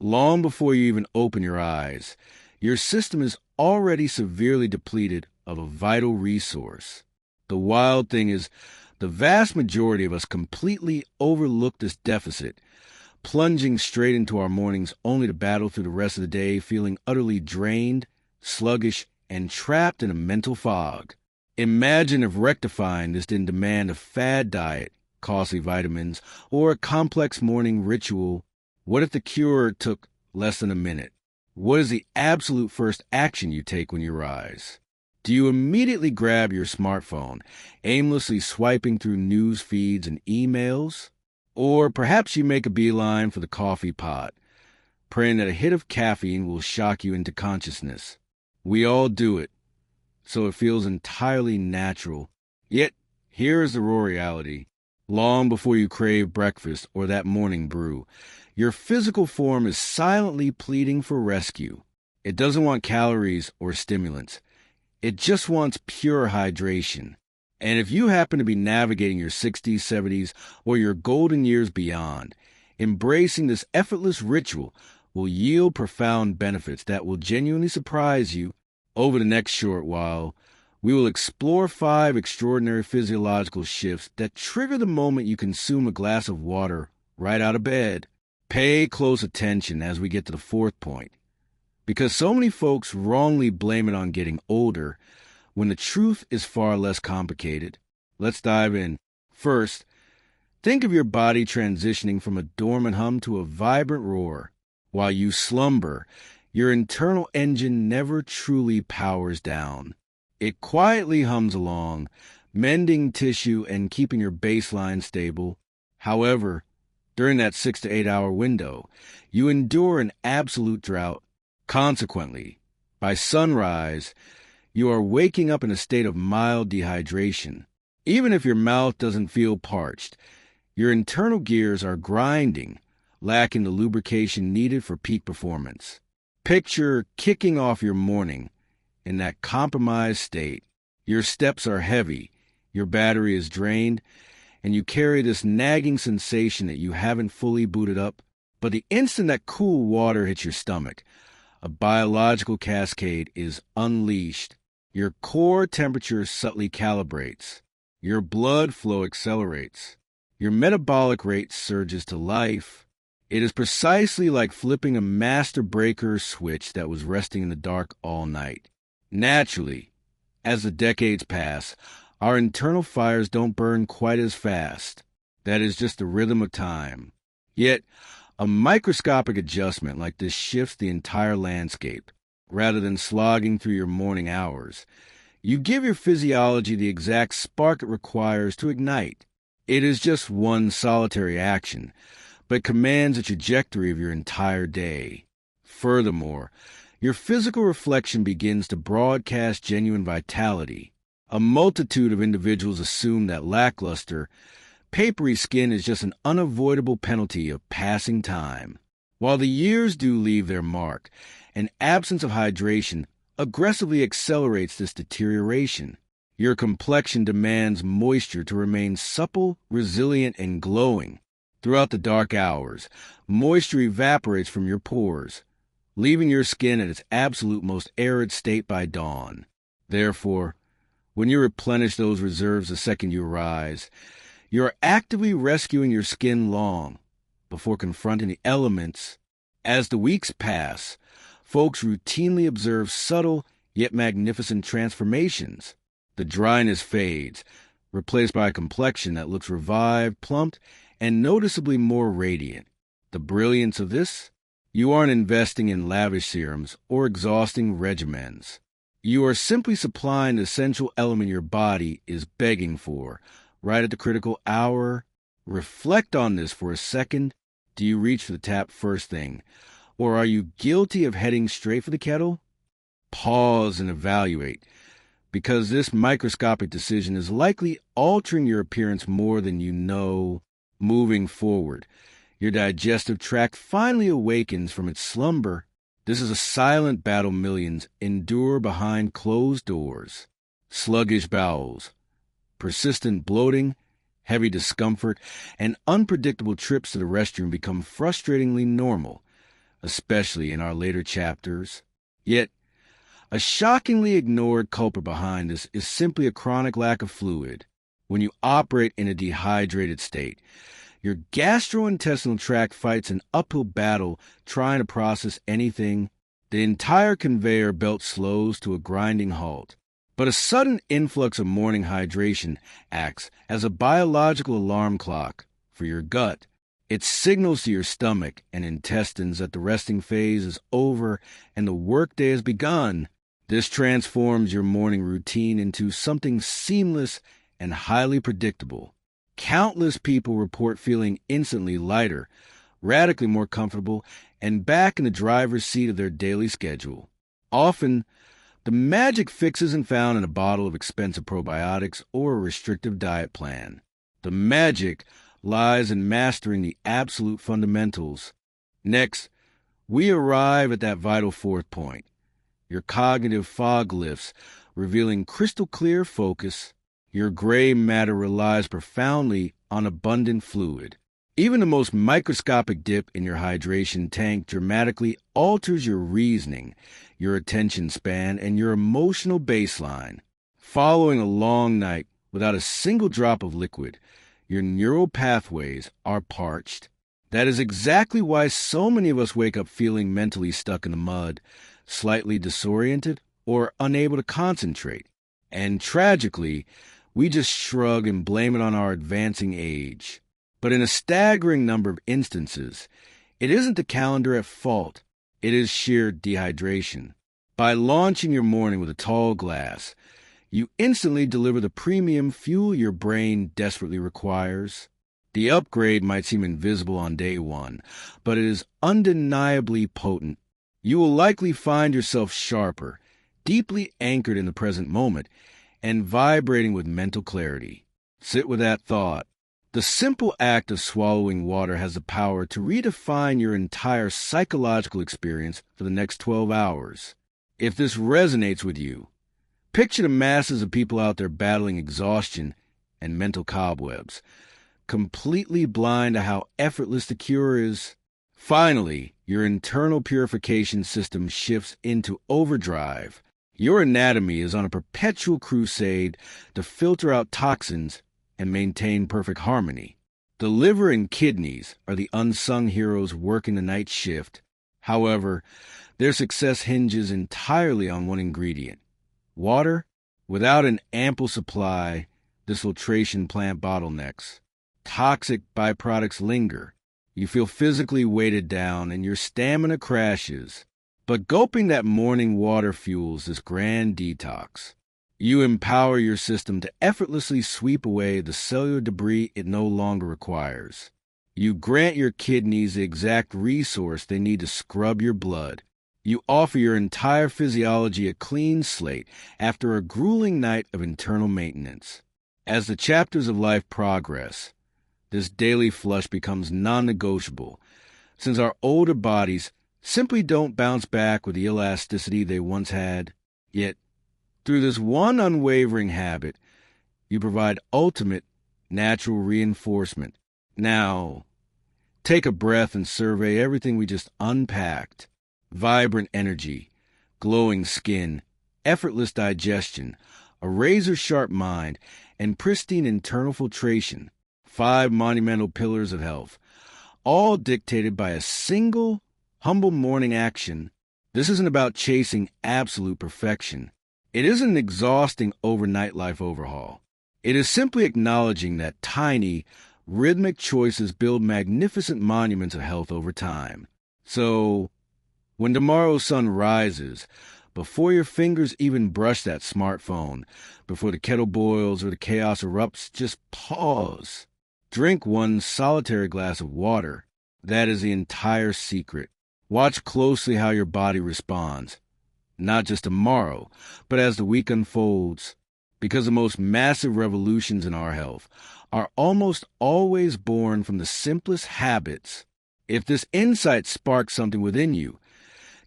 Long before you even open your eyes, your system is already severely depleted of a vital resource. The wild thing is, the vast majority of us completely overlook this deficit, plunging straight into our mornings only to battle through the rest of the day feeling utterly drained, sluggish, and trapped in a mental fog. Imagine if rectifying this didn't demand a fad diet, costly vitamins, or a complex morning ritual. What if the cure took less than a minute? What is the absolute first action you take when you rise? Do you immediately grab your smartphone, aimlessly swiping through news feeds and emails? Or perhaps you make a beeline for the coffee pot, praying that a hit of caffeine will shock you into consciousness. We all do it, so it feels entirely natural. Yet, here is the raw reality. Long before you crave breakfast or that morning brew, your physical form is silently pleading for rescue. It doesn't want calories or stimulants. It just wants pure hydration. And if you happen to be navigating your 60s, 70s, or your golden years beyond, embracing this effortless ritual will yield profound benefits that will genuinely surprise you. Over the next short while, we will explore 5 extraordinary physiological shifts that trigger the moment you consume a glass of water right out of bed. Pay close attention as we get to the 4th point, because so many folks wrongly blame it on getting older, when the truth is far less complicated. Let's dive in. First, think of your body transitioning from a dormant hum to a vibrant roar. While you slumber, your internal engine never truly powers down. It quietly hums along, mending tissue and keeping your baseline stable. However, during that 6 to 8 hour window, you endure an absolute drought. Consequently, by sunrise, you are waking up in a state of mild dehydration. Even if your mouth doesn't feel parched, your internal gears are grinding, lacking the lubrication needed for peak performance. Picture kicking off your morning in that compromised state. Your steps are heavy, your battery is drained, and you carry this nagging sensation that you haven't fully booted up. But the instant that cool water hits your stomach, a biological cascade is unleashed. Your core temperature subtly calibrates. Your blood flow accelerates. Your metabolic rate surges to life. It is precisely like flipping a master breaker switch that was resting in the dark all night. Naturally, as the decades pass, our internal fires don't burn quite as fast. That is just the rhythm of time. Yet, a microscopic adjustment like this shifts the entire landscape. Rather than slogging through your morning hours, you give your physiology the exact spark it requires to ignite. It is just one solitary action, but commands the trajectory of your entire day. Furthermore, your physical reflection begins to broadcast genuine vitality. A multitude of individuals assume that lackluster, papery skin is just an unavoidable penalty of passing time. While the years do leave their mark, an absence of hydration aggressively accelerates this deterioration. Your complexion demands moisture to remain supple, resilient, and glowing. Throughout the dark hours, moisture evaporates from your pores, leaving your skin at its absolute most arid state by dawn. Therefore, when you replenish those reserves the second you rise, you are actively rescuing your skin long before confronting the elements. As the weeks pass, folks routinely observe subtle yet magnificent transformations. The dryness fades, replaced by a complexion that looks revived, plumped, and noticeably more radiant. The brilliance of this? You aren't investing in lavish serums or exhausting regimens. You are simply supplying the essential element your body is begging for, right at the critical hour. Reflect on this for a second. Do you reach for the tap first thing? Or are you guilty of heading straight for the kettle? Pause and evaluate, because this microscopic decision is likely altering your appearance more than you know. Moving forward, your digestive tract finally awakens from its slumber. This is a silent battle millions endure behind closed doors. Sluggish bowels, persistent bloating, heavy discomfort, and unpredictable trips to the restroom become frustratingly normal. especially in our later chapters. Yet, a shockingly ignored culprit behind this is simply a chronic lack of fluid. When you operate in a dehydrated state, your gastrointestinal tract fights an uphill battle trying to process anything. The entire conveyor belt slows to a grinding halt. But a sudden influx of morning hydration acts as a biological alarm clock for your gut. It signals to your stomach and intestines that the resting phase is over and the workday has begun. This transforms your morning routine into something seamless and highly predictable. Countless people report feeling instantly lighter, radically more comfortable, and back in the driver's seat of their daily schedule. Often, the magic fix isn't found in a bottle of expensive probiotics or a restrictive diet plan. The magic lies in mastering the absolute fundamentals. Next, we arrive at that vital fourth point. Your cognitive fog lifts, revealing crystal clear focus. Your gray matter relies profoundly on abundant fluid. Even the most microscopic dip in your hydration tank dramatically alters your reasoning, your attention span, and your emotional baseline. Following a long night without a single drop of liquid, your neural pathways are parched. That is exactly why so many of us wake up feeling mentally stuck in the mud, slightly disoriented, or unable to concentrate. And tragically, we just shrug and blame it on our advancing age. But in a staggering number of instances, it isn't the calendar at fault. It is sheer dehydration. By launching your morning with a tall glass, you instantly deliver the premium fuel your brain desperately requires. The upgrade might seem invisible on day one, but it is undeniably potent. You will likely find yourself sharper, deeply anchored in the present moment, and vibrating with mental clarity. Sit with that thought. The simple act of swallowing water has the power to redefine your entire psychological experience for the next 12 hours. If this resonates with you, picture the masses of people out there battling exhaustion and mental cobwebs, completely blind to how effortless the cure is. Finally, your internal purification system shifts into overdrive. Your anatomy is on a perpetual crusade to filter out toxins and maintain perfect harmony. The liver and kidneys are the unsung heroes working the night shift. However, their success hinges entirely on one ingredient: water. Without an ample supply, this filtration plant bottlenecks. Toxic byproducts linger. You feel physically weighted down and your stamina crashes. But gulping that morning water fuels this grand detox. You empower your system to effortlessly sweep away the cellular debris it no longer requires. You grant your kidneys the exact resource they need to scrub your blood. You offer your entire physiology a clean slate after a grueling night of internal maintenance. As the chapters of life progress, this daily flush becomes non-negotiable, since our older bodies simply don't bounce back with the elasticity they once had. Yet, through this one unwavering habit, you provide ultimate natural reinforcement. Now, take a breath and survey everything we just unpacked. Vibrant energy, glowing skin, effortless digestion, a razor-sharp mind, and pristine internal filtration. 5 monumental pillars of health, all dictated by a single, humble morning action. This isn't about chasing absolute perfection. It isn't an exhausting overnight life overhaul. It is simply acknowledging that tiny, rhythmic choices build magnificent monuments of health over time. So, when tomorrow's sun rises, before your fingers even brush that smartphone, before the kettle boils or the chaos erupts, just pause. Drink one solitary glass of water. That is the entire secret. Watch closely how your body responds, not just tomorrow, but as the week unfolds, because the most massive revolutions in our health are almost always born from the simplest habits. If this insight sparks something within you,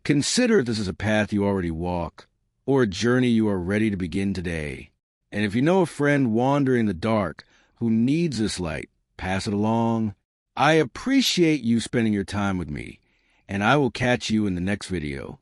consider if this is a path you already walk, or a journey you are ready to begin today. And if you know a friend wandering in the dark who needs this light, pass it along. I appreciate you spending your time with me, and I will catch you in the next video.